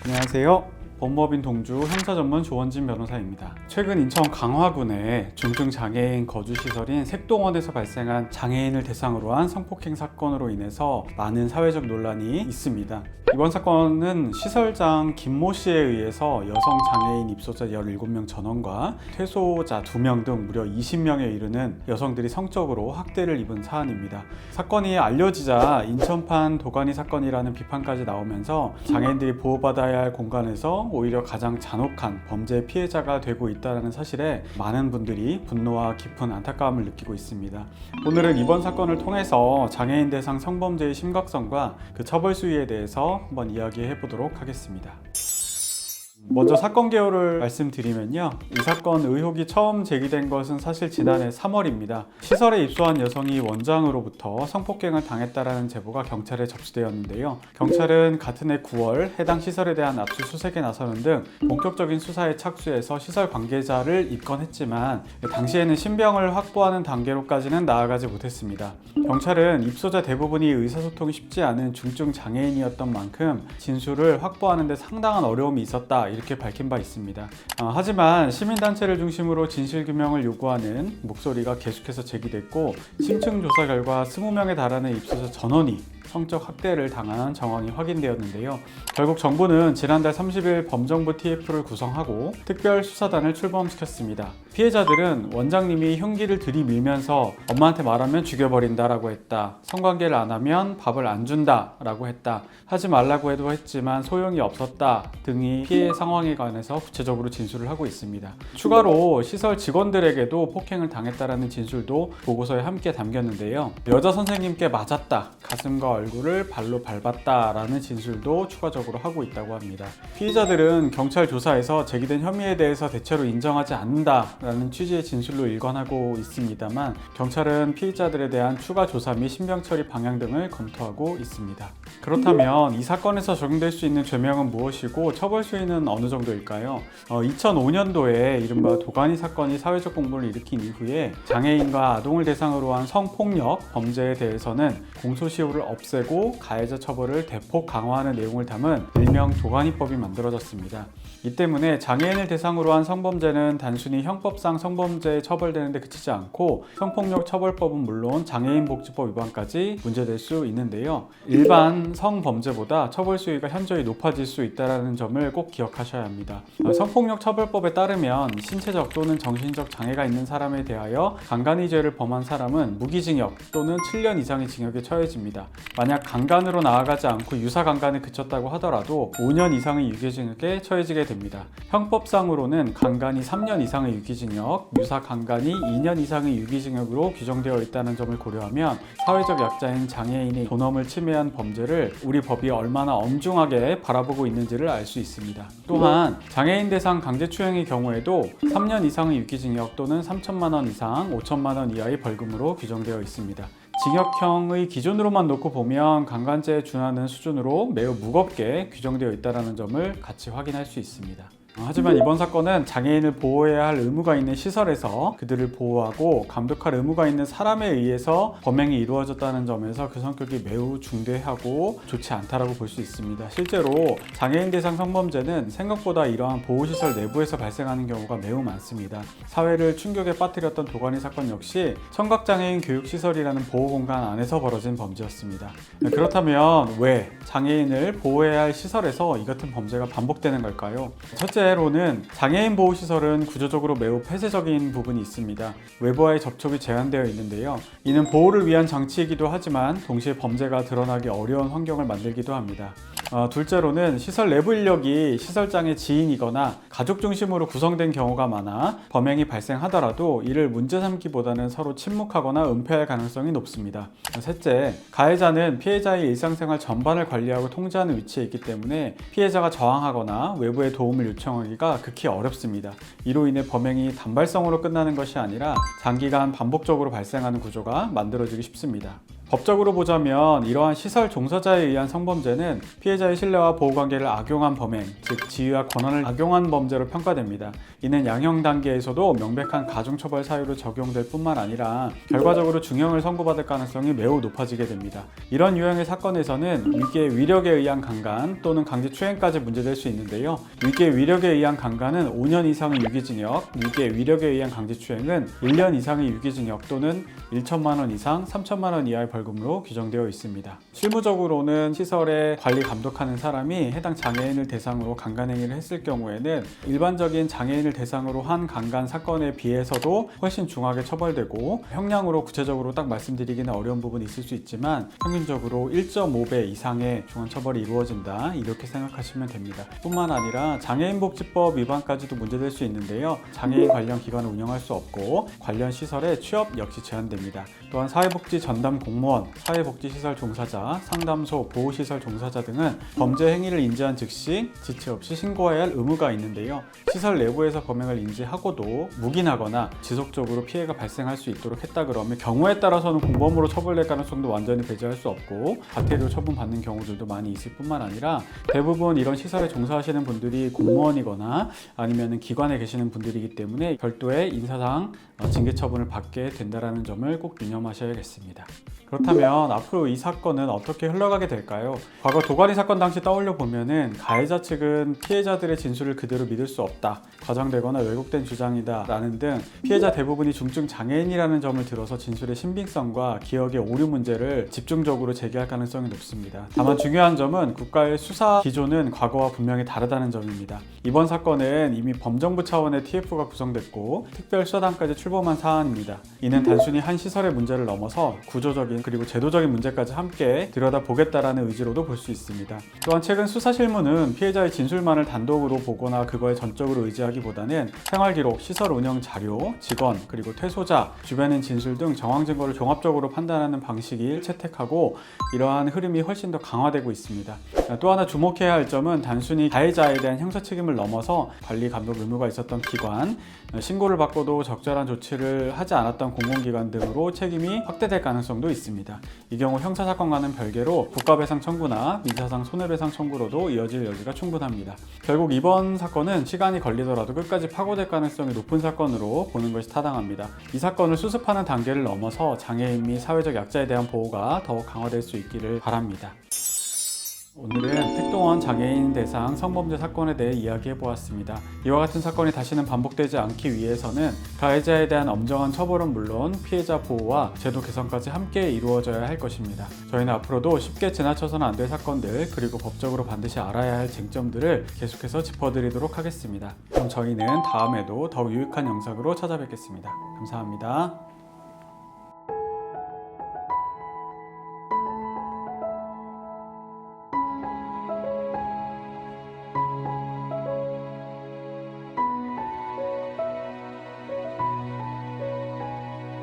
안녕하세요. 법무법인 동주 형사전문 조원진 변호사입니다. 최근 인천 강화군의 중증장애인 거주시설인 색동원에서 발생한 장애인을 대상으로 한 성폭행 사건으로 인해서 많은 사회적 논란이 있습니다. 이번 사건은 시설장 김모 씨에 의해서 여성 장애인 입소자 17명 전원과 퇴소자 2명 등 무려 20명에 이르는 여성들이 성적으로 학대를 입은 사안입니다. 사건이 알려지자 인천판 도가니 사건이라는 비판까지 나오면서 장애인들이 보호받아야 할 공간에서 오히려 가장 잔혹한 범죄 피해자가 되고 있다는 사실에 많은 분들이 분노와 깊은 안타까움을 느끼고 있습니다. 오늘은 이번 사건을 통해서 장애인 대상 성범죄의 심각성과 그 처벌 수위에 대해서 한번 이야기해 보도록 하겠습니다. 먼저 사건 개요를 말씀드리면요, 이 사건 의혹이 처음 제기된 것은 사실 지난해 3월입니다. 시설에 입소한 여성이 원장으로부터 성폭행을 당했다라는 제보가 경찰에 접수되었는데요. 경찰은 같은 해 9월 해당 시설에 대한 압수수색에 나서는 등 본격적인 수사에 착수해서 시설 관계자를 입건했지만 당시에는 신병을 확보하는 단계로까지는 나아가지 못했습니다. 경찰은 입소자 대부분이 의사소통이 쉽지 않은 중증 장애인이었던 만큼 진술을 확보하는 데 상당한 어려움이 있었다, 이렇게 밝힌 바 있습니다. 하지만 시민단체를 중심으로 진실규명을 요구하는 목소리가 계속해서 제기됐고, 심층 조사 결과 20명에 달하는 입소자 전원이 성적 학대를 당한 정황이 확인되었는데요. 결국 정부는 지난달 30일 범정부 TF를 구성하고 특별수사단을 출범시켰습니다. 피해자들은 원장님이 흉기를 들이밀면서 엄마한테 말하면 죽여버린다라고 했다, 성관계를 안 하면 밥을 안 준다라고 했다, 하지 말라고 해도 했지만 소용이 없었다 등이 피해 상황에 관해서 구체적으로 진술을 하고 있습니다. 추가로 시설 직원들에게도 폭행을 당했다라는 진술도 보고서에 함께 담겼는데요. 여자 선생님께 맞았다, 가슴과 얼굴을 발로 밟았다라는 진술도 추가적으로 하고 있다고 합니다. 피해자들은 경찰 조사에서 제기된 혐의에 대해서 대체로 인정하지 않는다라는 취지의 진술로 일관하고 있습니다만, 경찰은 피해자들에 대한 추가 조사 및 신병 처리 방향 등을 검토하고 있습니다. 그렇다면 이 사건에서 적용될 수 있는 죄명은 무엇이고 처벌 수위는 어느 정도일까요? 2005년도에 이른바 도가니 사건이 사회적 공분을 일으킨 이후에 장애인과 아동을 대상으로 한 성폭력 범죄에 대해서는 공소시효를 없애고 가해자 처벌을 대폭 강화하는 내용을 담은 일명 도가니법이 만들어졌습니다. 이 때문에 장애인을 대상으로 한 성범죄는 단순히 형법상 성범죄에 처벌되는 데 그치지 않고 성폭력 처벌법은 물론 장애인복지법 위반까지 문제될 수 있는데요. 일반 성범죄보다 처벌 수위가 현저히 높아질 수 있다는 점을 꼭 기억하셔야 합니다. 성폭력 처벌법에 따르면 신체적 또는 정신적 장애가 있는 사람에 대하여 강간의 죄를 범한 사람은 무기징역 또는 7년 이상의 징역에 처해집니다. 만약 강간으로 나아가지 않고 유사강간에 그쳤다고 하더라도 5년 이상의 유기징역에 처해지게 됩니다. 형법상으로는 강간이 3년 이상의 유기징역, 유사강간이 2년 이상의 유기징역으로 규정되어 있다는 점을 고려하면 사회적 약자인 장애인의 존엄을 침해한 범죄를 우리 법이 얼마나 엄중하게 바라보고 있는지를 알 수 있습니다. 또한 장애인 대상 강제추행의 경우에도 3년 이상의 유기징역 또는 3천만 원 이상 5천만 원 이하의 벌금으로 규정되어 있습니다. 징역형의 기준으로만 놓고 보면 강간죄에 준하는 수준으로 매우 무겁게 규정되어 있다는 점을 같이 확인할 수 있습니다. 하지만 이번 사건은 장애인을 보호해야 할 의무가 있는 시설에서 그들을 보호하고 감독할 의무가 있는 사람에 의해서 범행이 이루어졌다는 점에서 그 성격이 매우 중대하고 좋지 않다라고 볼 수 있습니다. 실제로 장애인 대상 성범죄는 생각보다 이러한 보호시설 내부에서 발생하는 경우가 매우 많습니다. 사회를 충격에 빠뜨렸던 도가니 사건 역시 청각장애인 교육시설이라는 보호공간 안에서 벌어진 범죄였습니다. 그렇다면 왜 장애인을 보호해야 할 시설에서 이 같은 범죄가 반복되는 걸까요? 첫째로는 장애인 보호시설은 구조적으로 매우 폐쇄적인 부분이 있습니다. 외부와의 접촉이 제한되어 있는데요. 이는 보호를 위한 장치이기도 하지만 동시에 범죄가 드러나기 어려운 환경을 만들기도 합니다. 둘째로는 시설 내부 인력이 시설장의 지인이거나 가족 중심으로 구성된 경우가 많아 범행이 발생하더라도 이를 문제 삼기보다는 서로 침묵하거나 은폐할 가능성이 높습니다. 셋째, 가해자는 피해자의 일상생활 전반을 관리하고 통제하는 위치에 있기 때문에 피해자가 저항하거나 외부의 도움을 요청하기가 극히 어렵습니다. 이로 인해 범행이 단발성으로 끝나는 것이 아니라 장기간 반복적으로 발생하는 구조가 만들어지기 쉽습니다. 법적으로 보자면 이러한 시설 종사자에 의한 성범죄는 피해자의 신뢰와 보호관계를 악용한 범행, 즉 지위와 권한을 악용한 범죄로 평가됩니다. 이는 양형 단계에서도 명백한 가중처벌 사유로 적용될 뿐만 아니라 결과적으로 중형을 선고받을 가능성이 매우 높아지게 됩니다. 이런 유형의 사건에서는 위계의 위력에 의한 강간 또는 강제추행까지 문제될 수 있는데요. 위계의 위력에 의한 강간은 5년 이상의 유기징역, 위계의 위력에 의한 강제추행은 1년 이상의 유기징역 또는 1천만 원 이상 3천만 원 이하의 벌금으로 규정되어 있습니다. 실무적으로는 시설에 관리 감독하는 사람이 해당 장애인을 대상으로 강간 행위를 했을 경우에는 일반적인 장애인을 대상으로 한 강간 사건에 비해서도 훨씬 중하게 처벌되고, 형량으로 구체적으로 딱 말씀드리기는 어려운 부분이 있을 수 있지만 평균적으로 1.5배 이상의 중한 처벌이 이루어진다, 이렇게 생각하시면 됩니다. 뿐만 아니라 장애인복지법 위반까지도 문제될 수 있는데요. 장애인 관련 기관을 운영할 수 없고 관련 시설의 취업 역시 제한됩니다. 또한 사회복지 전담 공무원, 사회복지시설 종사자, 상담소, 보호시설 종사자 등은 범죄 행위를 인지한 즉시 지체 없이 신고해야 할 의무가 있는데요. 시설 내부에서 범행을 인지하고도 묵인하거나 지속적으로 피해가 발생할 수 있도록 했다 그러면 경우에 따라서는 공범으로 처벌될 가능성도 완전히 배제할 수 없고 과태료 처분받는 경우들도 많이 있을 뿐만 아니라 대부분 이런 시설에 종사하시는 분들이 공무원이거나 아니면 기관에 계시는 분들이기 때문에 별도의 인사상 징계 처분을 받게 된다는 점을 꼭 유념하셔야겠습니다. 그렇다면 앞으로 이 사건은 어떻게 흘러가게 될까요? 과거 도가니 사건 당시 떠올려 보면은 가해자 측은 피해자들의 진술을 그대로 믿을 수 없다, 과장되거나 왜곡된 주장이다 라는 등 피해자 대부분이 중증 장애인이라는 점을 들어서 진술의 신빙성과 기억의 오류 문제를 집중적으로 제기할 가능성이 높습니다. 다만 중요한 점은 국가의 수사 기조는 과거와 분명히 다르다는 점입니다. 이번 사건은 이미 범정부 차원의 TF가 구성됐고 특별수사단까지 출범한 사안입니다. 이는 단순히 한 시설의 문제를 넘어서 구조적인 그리고 제도적인 문제까지 함께 들여다보겠다라는 의지로도 볼 수 있습니다. 또한 최근 수사 실무는 피해자의 진술만을 단독으로 보거나 그거에 전적으로 의지하기보다는 생활기록, 시설 운영 자료, 직원, 그리고 퇴소자, 주변인 진술 등 정황 증거를 종합적으로 판단하는 방식이 채택하고 이러한 흐름이 훨씬 더 강화되고 있습니다. 또 하나 주목해야 할 점은 단순히 가해자에 대한 형사 책임을 넘어서 관리 감독 의무가 있었던 기관, 신고를 받고도 적절한 조치를 하지 않았던 공공기관 등으로 책임이 확대될 가능성도 있습니다. 이 경우 형사사건과는 별개로 국가배상 청구나 민사상 손해배상 청구로도 이어질 여지가 충분합니다. 결국 이번 사건은 시간이 걸리더라도 끝까지 파고들 가능성이 높은 사건으로 보는 것이 타당합니다. 이 사건을 수습하는 단계를 넘어서 장애인 및 사회적 약자에 대한 보호가 더욱 강화될 수 있기를 바랍니다. 오늘은 택동원 장애인 대상 성범죄 사건에 대해 이야기해보았습니다. 이와 같은 사건이 다시는 반복되지 않기 위해서는 가해자에 대한 엄정한 처벌은 물론 피해자 보호와 제도 개선까지 함께 이루어져야 할 것입니다. 저희는 앞으로도 쉽게 지나쳐서는 안 될 사건들, 그리고 법적으로 반드시 알아야 할 쟁점들을 계속해서 짚어드리도록 하겠습니다. 그럼 저희는 다음에도 더욱 유익한 영상으로 찾아뵙겠습니다. 감사합니다.